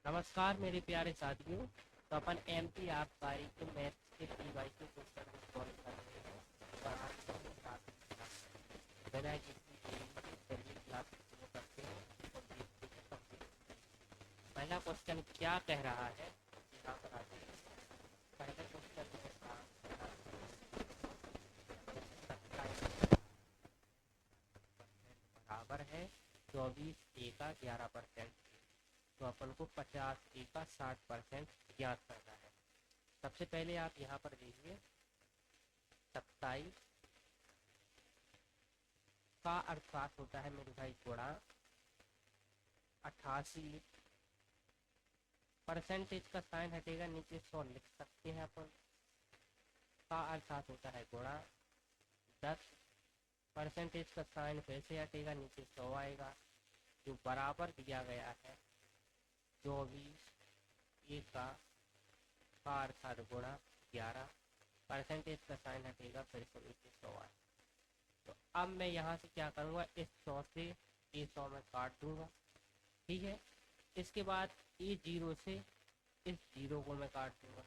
नमस्कार मेरे प्यारे साथियों। तो अपन एमपी आबकारी के मैथ्स के पीवाईक्यू क्वेश्चन को सॉल्व कर रहे हैं और आज हम बिना किसी देरी के चलिए क्लास शुरू करते हैं और देखते हैं पहला क्वेश्चन क्या कह रहा है। यहाँ पर आते हैं। पहले क्वेश्चन में बराबर है 24 A का 11%। तो अपन को 50 A का 60% ज्ञात करना है। सबसे पहले आप यहाँ पर देखिए 27 का अर्थात होता है मेरे भाई गुणा 88। परसेंटेज का साइन हटेगा, नीचे 100 लिख सकते हैं अपन। का अर्थात होता है गुणा 10। परसेंटेज का साइन फिर से हटेगा, नीचे 100 आएगा। जो बराबर दिया गया है 24 A का अर्थात गुणा 11। परसेंटेज का साइन हटेगा, फिर से नीचे 100 आएगा। तो अब मैं यहाँ से क्या करूँगा, इस 100 से ये 100 में काट दूंगा। ठीक है। इसके बाद ये 0 से इस 0 को मैं काट दूंगा।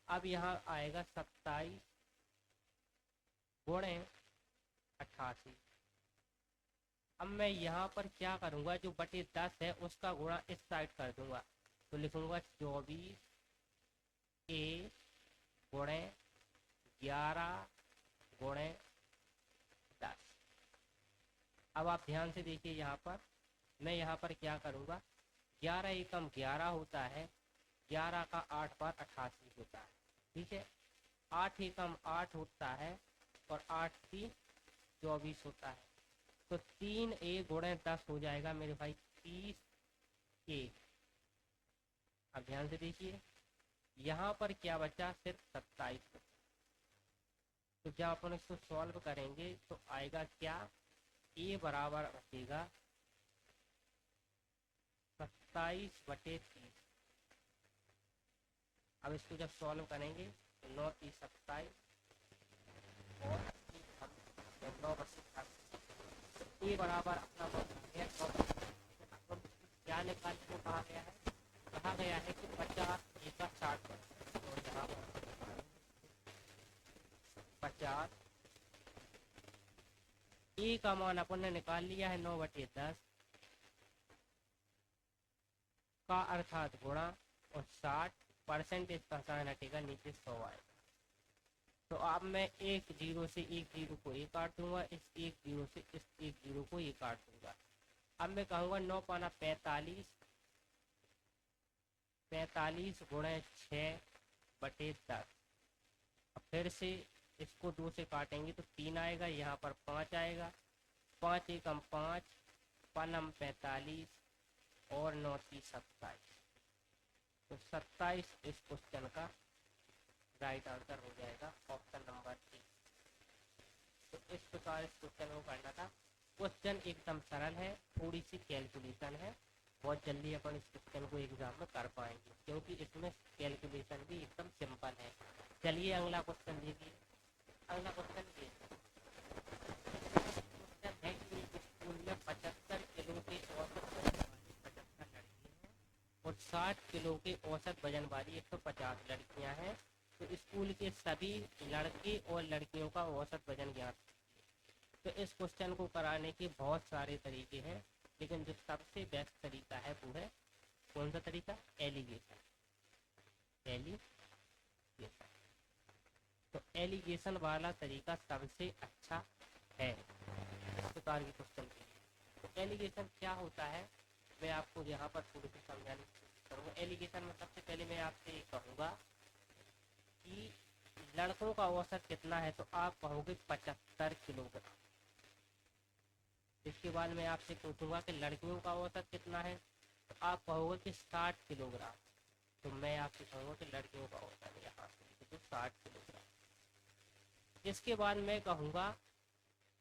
अब यहाँ आएगा 27 गुणे 88। अब मैं यहाँ पर क्या करूँगा, जो बटे 10 है उसका गुणा इस साइड कर दूंगा। तो लिखूंगा 24 A गुणे 11 गुणे 10। अब आप ध्यान से देखिए, यहाँ पर मैं यहाँ पर क्या करूँगा, 11 एकम 11 होता है, 11 का 8 बार 88 होता है। ठीक है। 8 एकम 8 होता है और 8 की 24 होता है। तो 3A गुणे 10 हो जाएगा मेरे भाई 30A। अब ध्यान से देखिए, यहाँ पर क्या बचा, सिर्फ 27। तो जब अपन इसको सॉल्व करेंगे तो आएगा क्या, A बराबर बचेगा 27/30। अब इसको जब सॉल्व करेंगे तो 9 3 27 और 9 ए बराबर अपना क्या निकालने को कहा गया है, कहा गया है कि 50 A का 60%। और यहाँ 50 A का मान अपन ने निकाल लिया है 9/10 का अर्थात गुणा और 60। परसेंटेज का साइन हटेगा, नीचे 100 आएगा। तो अब मैं एक 0 से एक 0 को ये काट दूंगा, इस एक 0 से इस एक 0 को ये काट दूंगा। अब मैं कहूँगा 9 पाना 45, 45 गुणे 6/10। अब फिर से इसको 2 से काटेंगे तो 3 आएगा, यहाँ पर 5 आएगा। 5 एकम 5, पनम 45 और 9 30 27। तो 27 इस क्वेश्चन का राइट आंसर हो जाएगा, ऑप्शन नंबर ए। तो इस प्रकार इस क्वेश्चन को करना था। क्वेश्चन एकदम सरल है, थोड़ी सी कैलकुलेशन है, बहुत जल्दी अपन इस क्वेश्चन को एग्जाम में कर पाएंगे क्योंकि इसमें कैलकुलेशन भी एकदम सिंपल है। चलिए अगला क्वेश्चन देखिए। अगला क्वेश्चन ये क्वेश्चन है कि एक स्कूल में 75 किलो के औसत वजन वाली 75 लड़कियां हैं और 60 किलो के औसत वजन वाली 150 लड़कियां हैं। तो स्कूल के सभी लड़के और लड़कियों का औसत वजन ज्ञात। तो इस क्वेश्चन को कराने के बहुत सारे तरीके हैं, लेकिन जो सबसे बेस्ट तरीका है वो है कौन सा तरीका, एलिगेशन। एलिगेशन। तो एलिगेशन वाला तरीका सबसे अच्छा है इस प्रकार के क्वेश्चन के लिए। तो एलिगेशन क्या होता है, मैं आपको यहाँ पर थोड़ी सी समझाने की कोशिश करूँगा। एलिगेशन में सबसे पहले मैं आपसे ये कहूँगा कि लड़कों का औसत कितना है, तो आप कहोगे 75 किलोग्राम। इसके बाद मैं आपसे पूछूंगा कि लड़कियों का औसत कितना है, तो आप कहोगे कि 60 किलोग्राम। तो मैं आपसे कहूँगा कि लड़कियों का औसत यहाँ से तो 60 किलोग्राम। इसके बाद मैं कहूँगा,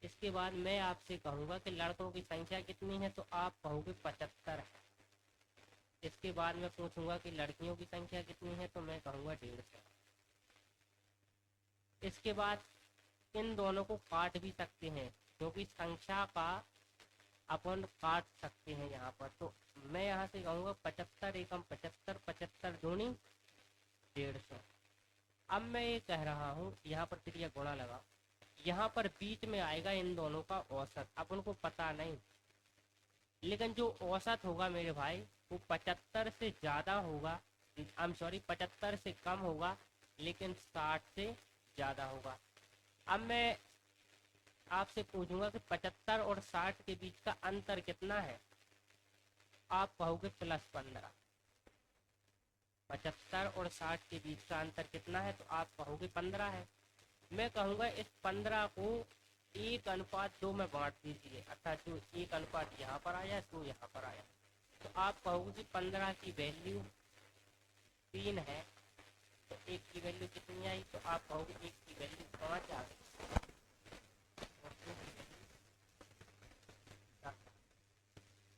इसके बाद मैं आपसे कहूँगा कि लड़कों की संख्या कितनी है, तो आप कहोगे 75 है। इसके बाद मैं पूछूंगा कि लड़कियों की संख्या कितनी है, तो मैं कहूँगा 150। इसके बाद इन दोनों को काट भी सकते हैं क्योंकि संख्या का अपन काट सकते हैं यहाँ पर। तो मैं यहाँ से कहूँगा 75 एकम 75, 75 दूनी 150। अब मैं ये कह रहा हूँ यहाँ पर क्रिया गुणा लगा, यहाँ पर बीच में आएगा इन दोनों का औसत। अब उनको पता नहीं, लेकिन जो औसत होगा मेरे भाई वो 75 से ज़्यादा होगा, आई एम सॉरी 75 से कम होगा, लेकिन 60 से ज़्यादा होगा। अब मैं आपसे पूछूंगा कि 75 और 60 के बीच का अंतर कितना है। आप कहोगे +15। 75 और 60 के बीच का अंतर कितना है, तो आप कहोगे 15 है। मैं कहूँगा इस 15 को 1:2 में बांट दीजिए, अर्थात जो 1 यहाँ पर आया तो यहाँ पर आया, तो आप कहोगे कि 15 की वैल्यू 3 है, तो 1 की वैल्यू कितनी आई, तो आप कहोगे 1 की वैल्यू 5 आ गई।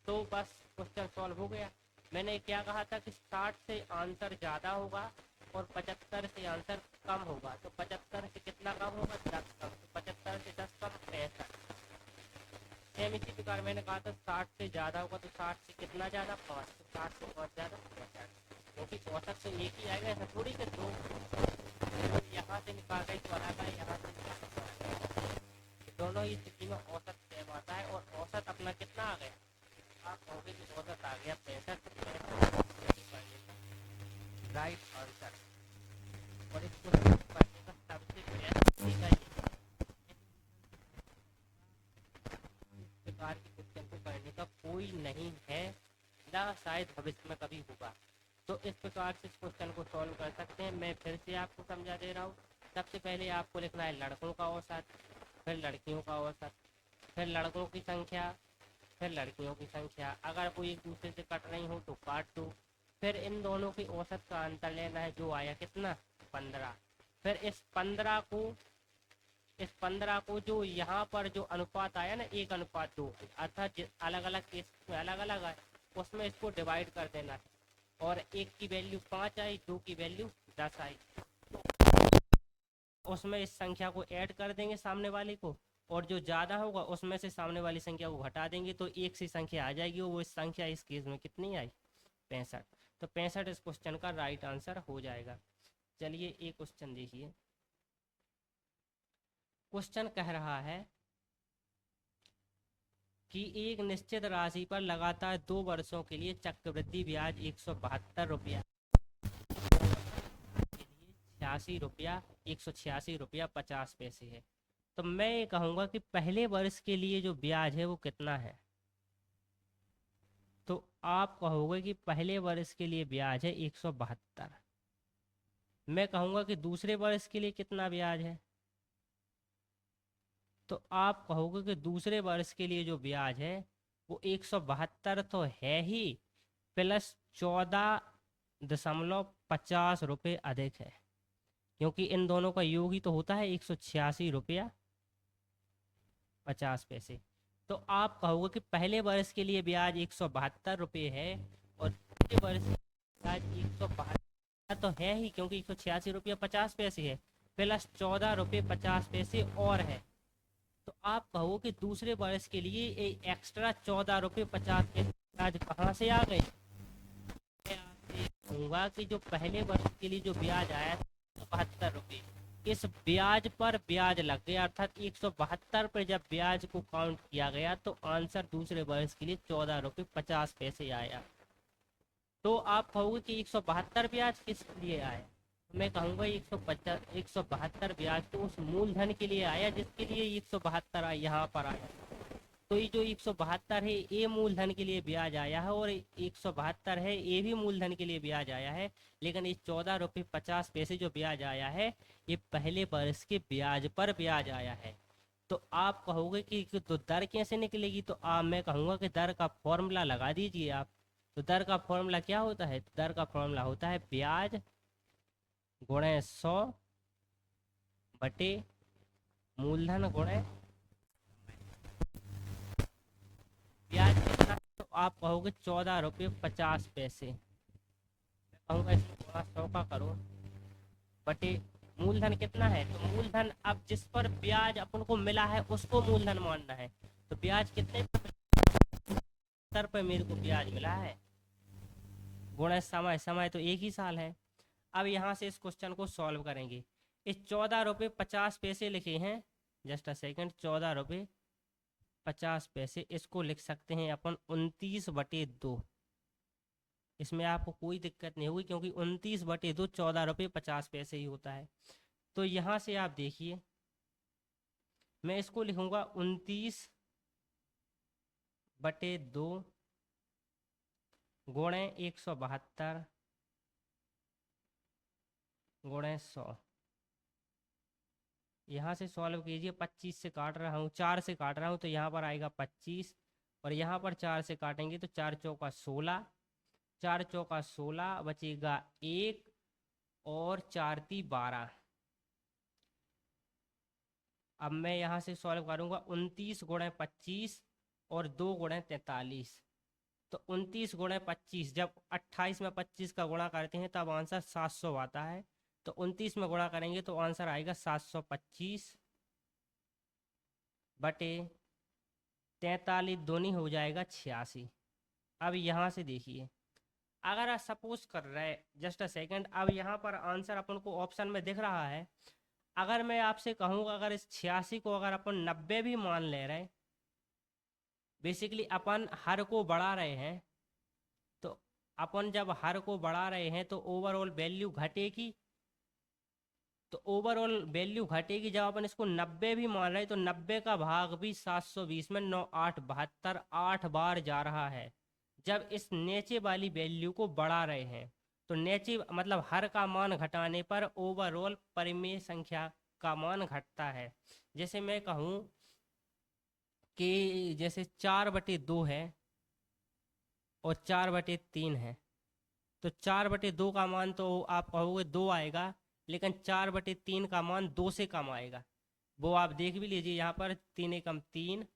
तो बस क्वेश्चन सॉल्व हो गया। मैंने क्या कहा था कि 60 से आंसर ज़्यादा होगा और 75 से आंसर कम होगा, तो 75 से कितना कम होगा, 10 कम, तो 75 से 10 कम 65। सेम इसी प्रकार मैंने कहा था 60 से ज़्यादा होगा, तो 60 से कितना ज़्यादा, 5, तो 60 से 5 ज़्यादा 50, क्योंकि औसत से एक ही आएगा, ऐसा थोड़ी कि दो यहाँ से निकाल गई तो अलग है, यहाँ से निकाल तो अलग है। दोनों ही स्थिति में औसत सेम आता है, और औसत अपना कितना आ गया, आप कहोगे कि औसत आ गया 65, राइट आंसर। और इसको करने का सबसे बेस्ट तरीका ये प्रकार के क्वेश्चन को करने का कोई नहीं है, ना शायद भविष्य में कभी होगा। तो इस प्रकार से इस क्वेश्चन को सॉल्व कर सकते हैं। मैं फिर से आपको समझा दे रहा हूँ। सबसे पहले आपको लिखना है लड़कों का औसत, फिर लड़कियों का औसत, फिर लड़कों की संख्या, फिर लड़कियों की संख्या। अगर कोई एक दूसरे से कट रही हो तो काट दो। फिर इन दोनों की औसत का अंतर लेना है, जो आया कितना, 15। फिर इस 15 को जो यहाँ पर जो अनुपात आया ना 1:2, अर्थात अलग अलग केस में अलग अलग है, उसमें इसको डिवाइड कर देना है। और 1 की वैल्यू 5 आई, 2 की वैल्यू 10 आई, उसमें इस संख्या को ऐड कर देंगे सामने वाले को, और जो ज़्यादा होगा उसमें से सामने वाली संख्या को घटा देंगे, तो एक सी संख्या आ जाएगी। वो इस संख्या इस केस में कितनी आई, 65। तो 65 इस क्वेश्चन का राइट आंसर हो जाएगा। चलिए एक क्वेश्चन देखिए। क्वेश्चन कह रहा है कि एक निश्चित राशि पर लगातार 2 वर्षों के लिए चक्रवृद्धि ब्याज 172 रुपया, 186 रुपया 50 पैसे है। तो मैं ये कहूँगा कि पहले वर्ष के लिए जो ब्याज है वो कितना है। तो आप कहोगे कि पहले वर्ष के लिए ब्याज है 172। मैं कहूँगा कि दूसरे वर्ष के लिए कितना ब्याज है, तो आप कहोगे कि दूसरे वर्ष के लिए जो ब्याज है वो 172 तो है ही, प्लस 14.50 रुपये अधिक है, क्योंकि इन दोनों का योग ही तो होता है 186 रुपया 50 पैसे। तो आप कहोगे कि पहले वर्ष के लिए ब्याज 172 रुपये है, और दूसरे वर्ष के लिए ब्याज 172 तो है ही, क्योंकि 186 रुपया 50 पैसे है, प्लस 14 रुपये 50 पैसे और है। तो आप कहो कि दूसरे वर्ष के लिए एक्स्ट्रा 14 रुपये 50 पैसे ब्याज कहाँ से आ गए। मैं आपसे कहूँगा कि जो पहले वर्ष के लिए जो ब्याज आया था 172 रुपये, इस ब्याज पर ब्याज लग गया, अर्थात 172 पर जब ब्याज को काउंट किया गया तो आंसर दूसरे वर्ष के लिए 14 रुपये 50 पैसे आया। तो आप कहोगे कि 172 ब्याज किस लिए आया। मैं कहूँगा 172 ब्याज तो उस मूलधन के लिए आया जिसके लिए 172 यहाँ पर आया। तो ये जो 172 है ये मूलधन के लिए ब्याज आया है, और 172 है ये भी मूलधन के लिए ब्याज आया है, लेकिन इस 14 रुपये 50 पैसे जो ब्याज आया है ये पहले वर्ष के ब्याज पर ब्याज आया है। तो आप कहोगे कि तो दर कैसे निकलेगी, तो मैं कहूँगा कि दर का फॉर्मूला लगा दीजिए आप। तो दर का फॉर्मूला क्या होता है, दर का फॉर्मूला होता है ब्याज गुणे 100 बटे मूलधन गुणे ब्याज कितना, तो आप कहोगे 14 रुपये 50 पैसे। मैं कहूँगा इसको गुणा 100 का करो बटे मूलधन कितना है, तो मूलधन अब जिस पर ब्याज अपन को मिला है उसको मूलधन मानना है। तो ब्याज कितने 72 पे मेरे को ब्याज मिला है, गुणा समय, समय तो एक ही साल है। अब यहाँ से इस क्वेश्चन को सॉल्व करेंगे। इस 14 रुपये 50 पैसे लिखे हैं, जस्ट अ सेकेंड, 14 रुपये 50 पैसे, इसको लिख सकते हैं अपन 29/2। इसमें आपको कोई दिक्कत नहीं होगी क्योंकि 29/2 14 रुपये 50 पैसे ही होता है। तो यहाँ से आप देखिए, मैं इसको लिखूंगा 29/2 गुणे 172 गुणे 100। यहाँ से सॉल्व कीजिए, 25 से काट रहा हूँ, 4 से काट रहा हूँ, तो यहाँ पर आएगा 25, और यहाँ पर 4 से काटेंगे तो 4 चौका 16, 4 चौका 16 बचेगा 1, और 4 × 12। अब मैं यहाँ से सॉल्व करूँगा 29 गुणे 25 और 2 गुणे 43। तो 29 गुणे 25, जब 28 में 25 का गुणा करते हैं तब आंसर 700 आता है। तो 29 में गुणा करेंगे तो आंसर आएगा 725 बटे 43, दूनी हो जाएगा 86। अब यहाँ से देखिए, अगर आप सपोज कर रहे हैं, जस्ट अ सेकेंड, अब यहाँ पर आंसर अपन को ऑप्शन में दिख रहा है। अगर मैं आपसे कहूँगा, अगर इस 86 को अगर अपन 90 भी मान ले रहे हैं, बेसिकली अपन हर को बढ़ा रहे हैं, तो अपन जब हर को बढ़ा रहे हैं तो ओवरऑल वैल्यू घटेगी। तो ओवरऑल वैल्यू घटेगी, जब अपन इसको 90 भी मान रहे हैं तो 90 का भाग भी 720 में 9 8 72 8 बार जा रहा है, जब इस नीचे वाली वैल्यू को बढ़ा रहे हैं। तो नीचे मतलब हर का मान घटाने पर ओवरऑल परिमेय संख्या का मान घटता है। जैसे मैं कहूँ कि जैसे 4/2 है और 4/3 है, तो 4/2 का मान तो आप कहोगे 2 आएगा, लेकिन 4/3 का मान 2 से कम आएगा। वो आप देख भी लीजिए, यहाँ पर 3 एकम 3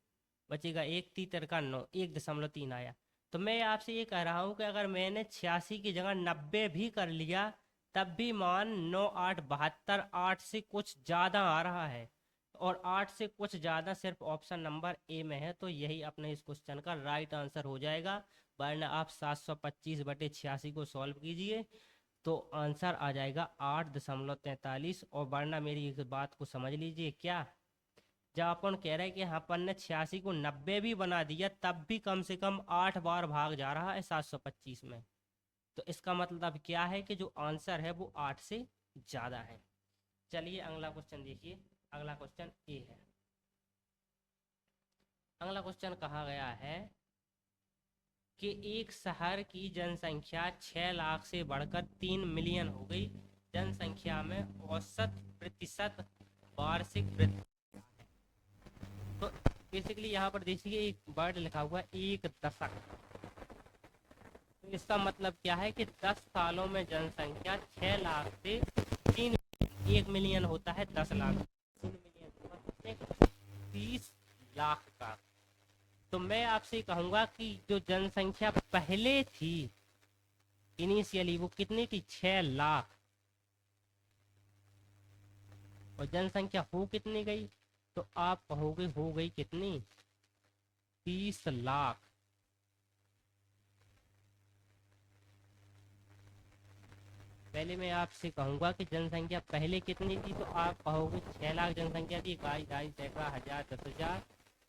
बचेगा, 1 3 का 9, 1.3 आया। तो मैं आपसे ये कह रहा हूँ कि अगर मैंने 86 की जगह 90 भी कर लिया, तब भी मान 9 8 72 8 से कुछ ज़्यादा आ रहा है, और 8 से कुछ ज़्यादा सिर्फ ऑप्शन नंबर ए में है। तो यही अपने इस क्वेश्चन का राइट आंसर हो जाएगा। वरना आप 725/86 को सॉल्व कीजिए तो आंसर आ जाएगा 8.43। और वरना मेरी एक बात को समझ लीजिए, क्या जब अपन कह रहे हैं कि अपन ने 86 को 90 भी बना दिया, तब भी कम से कम 8 बार भाग जा रहा है 725 में। तो इसका मतलब क्या है कि जो आंसर है वो 8 से ज़्यादा है। चलिए अगला क्वेश्चन देखिए। अगला क्वेश्चन ए है। अगला क्वेश्चन कहा गया है कि एक शहर की जनसंख्या 6 लाख से बढ़कर 3 मिलियन हो गई। जनसंख्या में औसत प्रतिशत वार्षिक वृद्धि। तो बेसिकली यहाँ पर देखिए एक वर्ड लिखा हुआ है, एक दशक। तो इसका मतलब क्या है कि 10 सालों में जनसंख्या 6 लाख से 3, 1 मिलियन होता है 10 लाख, 3 मिलियन 30 लाख का। तो मैं आपसे कहूंगा कि जो जनसंख्या पहले थी इनिशियली, वो कितनी थी? 6 लाख। और जनसंख्या हो कितनी गई? तो आप कहोगे हो गई कितनी? 30 लाख। पहले मैं आपसे कहूंगा कि जनसंख्या पहले कितनी थी, तो आप कहोगे 6 लाख जनसंख्या थी, इकाई दहाई सैकड़ा हजार 10,000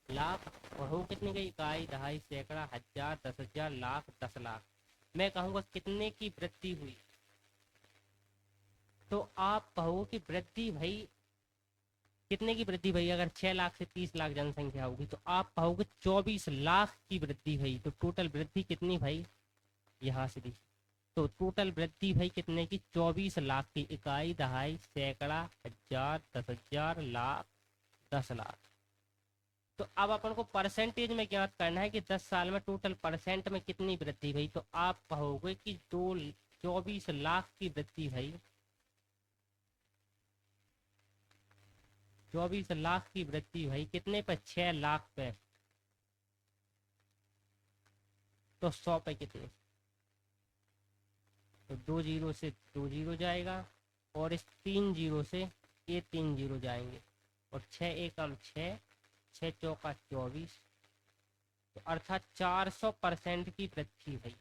लाख। और हो कितनी गई? इकाई दहाई सैकड़ा हजार 10,000 लाख 10 लाख। मैं कहूँगा कितने की वृद्धि हुई? तो आप कहोगे कि वृद्धि भाई कितने की वृद्धि भई? अगर 6 लाख से 30 लाख जनसंख्या होगी तो आप कहोगे 24 लाख की वृद्धि भई। तो टोटल वृद्धि कितनी भाई? यहाँ से देखिए, तो टोटल वृद्धि भाई कितने की? 24 लाख की। इकाई दहाई सैकड़ा हजार 10,000 लाख 10 लाख। तो अब अपन को परसेंटेज में ज्ञात करना है कि 10 साल में टोटल परसेंट में कितनी वृद्धि भई। तो आप कहोगे कि 24 लाख की वृद्धि भई, 24 लाख की वृद्धि भई कितने पे? 6 लाख पे। तो 100 पे कितने? तो 2 जीरो से 2 जीरो जाएगा, और इस 3 जीरो से ये 3 जीरो जाएंगे, और 6 एकम 6, 6 चौका 24, तो अर्थात 400% की वृद्धि हुई।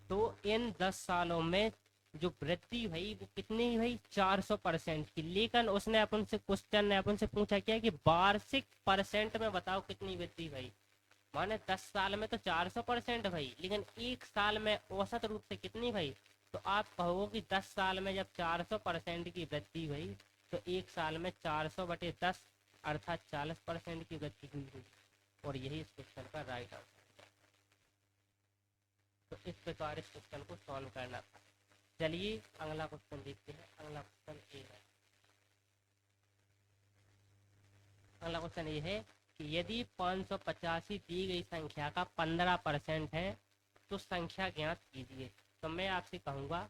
तो इन 10 सालों में जो वृद्धि हुई वो कितनी हुई, 400% की। लेकिन उसने अपन से क्वेश्चन ने अपन से पूछा क्या कि वार्षिक परसेंट में बताओ कितनी वृद्धि हुई। माने 10 साल में तो 400% भई, लेकिन एक साल में औसत रूप से कितनी भई। तो आप कहोगे कि 10 साल में जब 400% की वृद्धि हुई तो एक साल में 400/10 अर्थात 40% की वृद्धि हुई। और यही इस क्वेश्चन का राइट आंसर। तो इस प्रकार इस क्वेश्चन को सॉल्व करना था। चलिए अगला क्वेश्चन देखते हैं। अगला क्वेश्चन ये है, अगला क्वेश्चन ये है कि यदि 585 दी गई संख्या का 15% है तो संख्या ज्ञात कीजिए। तो मैं आपसे कहूँगा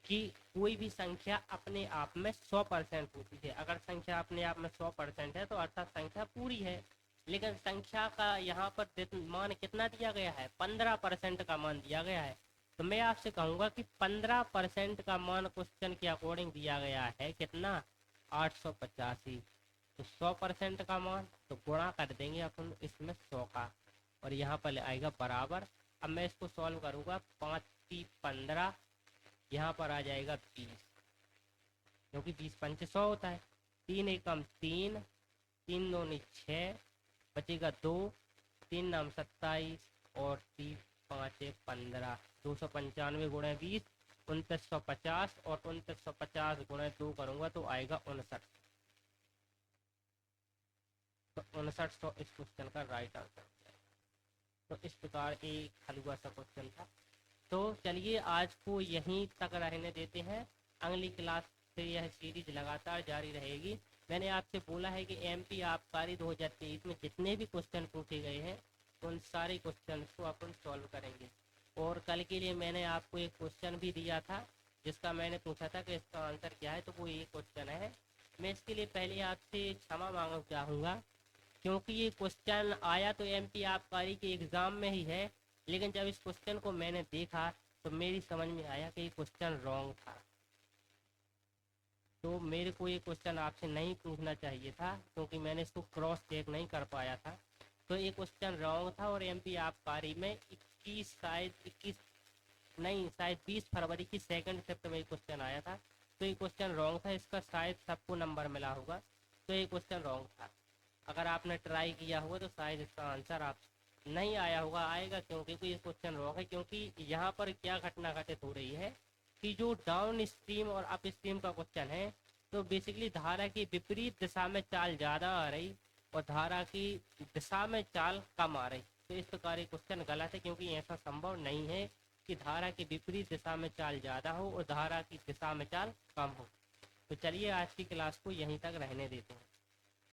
कि कोई भी संख्या अपने आप में 100% होती है। अगर संख्या अपने आप में 100% है तो अर्थात संख्या पूरी है। लेकिन संख्या का यहाँ पर मान कितना दिया गया है, 15% का मान दिया गया है। तो मैं आपसे कहूँगा कि 15% का मान क्वेश्चन के अकॉर्डिंग दिया गया है कितना, 885। तो 100% का मान तो गुणा कर देंगे अपन इसमें 100 का, और यहाँ पर आएगा बराबर। अब मैं इसको सॉल्व करूँगा, 5 × 15, यहाँ पर आ जाएगा 20, क्योंकि 20 × 5 = 100 होता है। 3 × 1 = 3, 3 × 2 = 6, बचेगा 2, 3 × 9 = 27 और 3 × 5 = 15। 295 × 20 2950, और 2950 × 2 करूँगा तो आएगा 59। तो 5900 इस क्वेश्चन का राइट आंसर। तो इस प्रकार एक हलवा सा क्वेश्चन था। तो चलिए आज को यहीं तक रहने देते हैं। अगली क्लास से यह सीरीज लगातार जारी रहेगी। मैंने आपसे बोला है कि एमपी आबकारी 2023 में जितने भी क्वेश्चन पूछे गए हैं उन सारे क्वेश्चन को अपन सॉल्व करेंगे। और कल के लिए मैंने आपको एक क्वेश्चन भी दिया था जिसका मैंने पूछा था कि इसका आंसर क्या है, तो वो ये क्वेश्चन है। मैं इसके लिए पहले आपसे क्षमा मांगना चाहूँगा, क्योंकि ये क्वेश्चन आया तो एमपी आबकारी के एग्ज़ाम में ही है, लेकिन जब इस क्वेश्चन को मैंने देखा तो मेरी समझ में आया कि ये क्वेश्चन रॉन्ग था। तो मेरे को ये क्वेश्चन आपसे नहीं पूछना चाहिए था, क्योंकि मैंने इसको क्रॉस चेक नहीं कर पाया था। तो ये क्वेश्चन रॉन्ग था, और एमपी आबकारी में 20 फरवरी की सेकंड शिफ्ट में ये क्वेश्चन आया था। तो ये क्वेश्चन रॉन्ग था, इसका शायद सबको नंबर मिला होगा। तो ये क्वेश्चन रॉन्ग था। अगर आपने ट्राई किया होगा तो शायद इसका आंसर आप नहीं आया होगा, आएगा, क्योंकि ये क्वेश्चन रॉन्ग है। क्योंकि यहाँ पर क्या घटना घटित हो रही है कि जो डाउन स्ट्रीम और अप स्ट्रीम का क्वेश्चन है, तो बेसिकली धारा की विपरीत दिशा में चाल ज़्यादा आ रही और धारा की दिशा में चाल कम आ रही। तो इस प्रकार ये क्वेश्चन गलत है, क्योंकि ऐसा संभव नहीं है कि धारा की विपरीत दिशा में चाल ज़्यादा हो और धारा की दिशा में चाल कम हो। तो चलिए आज की क्लास को यहीं तक रहने देते हैं।